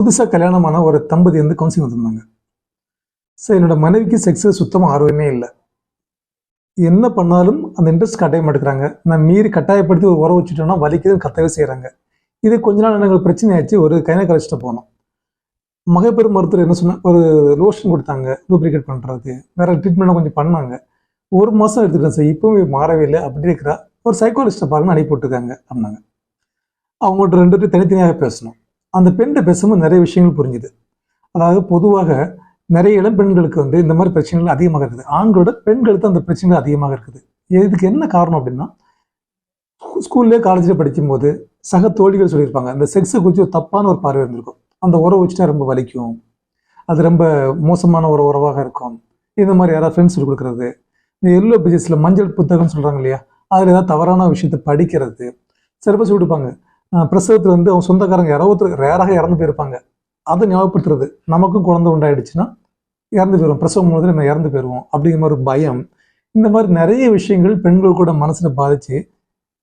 புதுசாக கல்யாணமான ஒரு தம்பதி வந்து கவுன்சிலிங் வந்திருந்தாங்க. சார், என்னோட மனைவிக்கு செக்ஸில் சுத்தமாக ஆர்வமே இல்லை. என்ன பண்ணாலும் அந்த இன்ட்ரெஸ்ட் காட்டவே மாட்டேங்கிறாங்க. நான் மீறி கட்டாயப்படுத்தி ஒரு உறவு வச்சுட்டோம்னா வலிக்குதுன்னு கத்தவே செய்கிறாங்க. இது கொஞ்ச நாள் எனக்கு பிரச்சனை ஆயிடுச்சு. ஒரு கைனகாலஜிஸ்ட்டை போனோம். மகப்பேறு மருத்துவர் என்ன சொன்னால் ஒரு லோஷன் கொடுத்தாங்க, லூப்ரிகேட் பண்ணுறது, வேறு ட்ரீட்மெண்ட்லாம் கொஞ்சம் பண்ணாங்க. 1 மாதம் எடுத்துக்கிட்டேன் சார், இப்போவும் மாறவே இல்லை. அப்படி இருக்கிறா ஒரு சைக்காலஜிஸ்ட்டை பாருங்க அனுப்பி போட்டுருக்காங்க அப்படின்னாங்க. அவங்கள்ட்ட 2 பேரும் தனித்தனியாக பேசணும். அந்த பெண்கிட்ட பேசும்போது நிறைய விஷயங்கள் புரிஞ்சுது. அதாவது பொதுவாக நிறைய இளம் பெண்களுக்கு வந்து இந்த மாதிரி பிரச்சனைகள் அதிகமாக இருக்குது. ஆண்களோட பெண்களுக்கு அந்த பிரச்சனைகள் அதிகமாக இருக்குது. இதுக்கு என்ன காரணம் அப்படின்னா, ஸ்கூல்லேயே காலேஜில் படிக்கும்போது சக தோழிகள் சொல்லியிருப்பாங்க, இந்த செக்ஸை குறித்து ஒரு தப்பான ஒரு பார்வை இருந்திருக்கும். அந்த உறவு வச்சுட்டா ரொம்ப வலிக்கும், அது ரொம்ப மோசமான ஒரு உறவாக இருக்கும். இந்த மாதிரி யாராவது ஃப்ரெண்ட்ஸ் சொல்லி கொடுக்குறது, இந்த எல்லோ பேஜஸில் மஞ்சள் புத்தகம்னு சொல்கிறாங்க இல்லையா, அதில் ஏதாவது தவறான விஷயத்தை படிக்கிறது. சிறப்பாக சொல்லி கொடுப்பாங்க, பிரசவத்தில் வந்து அவங்க சொந்தக்காரங்க யாராவது ரேராக இறந்து போயிருப்பாங்க, அதை ஞாபகப்படுத்துறது. நமக்கும் குழந்தை உண்டாயிடுச்சுன்னா இறந்து போயிடுவோம், பிரசவம் போது நம்ம இறந்து போயிடுவோம் அப்படிங்கிற மாதிரி பயம். இந்த மாதிரி நிறைய விஷயங்கள் பெண்கள் கூட மனசில் பாதித்து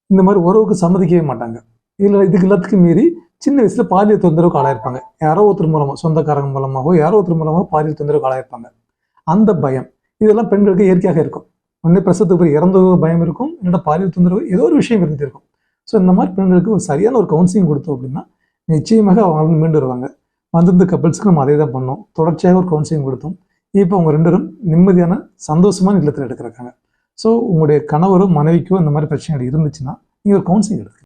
இந்த மாதிரி உறவுக்கு சம்மதிக்கவே மாட்டாங்க. இதில் இதுக்கு எல்லாத்துக்கும் மீறி சின்ன வயசில் பாலியல் தொந்தரவுக்கு ஆளாயிருப்பாங்க. யாரோ ஒருத்தர் மூலமாக, சொந்தக்காரங்க மூலமாகவோ யாரோ ஒருத்தர் மூலமாக பாலியல் தொந்தரவுக்கு ஆளாயிருப்பாங்க. அந்த பயம் இதெல்லாம் பெண்களுக்கு இயற்கையாக இருக்கும். உடனே பிரசவத்துக்கு போய் இறந்த பயம் இருக்கும், என்னோட பாலியல் தொந்தரவு ஏதோ ஒரு விஷயம் இருந்துட்டு இருக்கும். ஸோ இந்த மாதிரி பெண்களுக்கு ஒரு சரியான ஒரு கவுன்சிலிங் கொடுத்தோம் அப்படின்னா நிச்சயமாக அவங்க மீண்டு வருவாங்க. வந்திருந்த கப்பல்ஸ்க்கு நம்ம அதே தான் பண்ணோம். தொடர்ச்சியாக ஒரு கவுன்சிலிங் கொடுத்தோம். இப்போ அவங்க 2 பேரும் நிம்மதியான சந்தோஷமான இல்லத்தில் எடுக்கிறாங்க. ஸோ உங்களுடைய கணவரோ மனைவிக்கோ இந்த மாதிரி பிரச்சனைகள் இருந்துச்சுன்னா நீங்கள் ஒரு கவுன்சிலிங் எடுத்துக்கலாம்.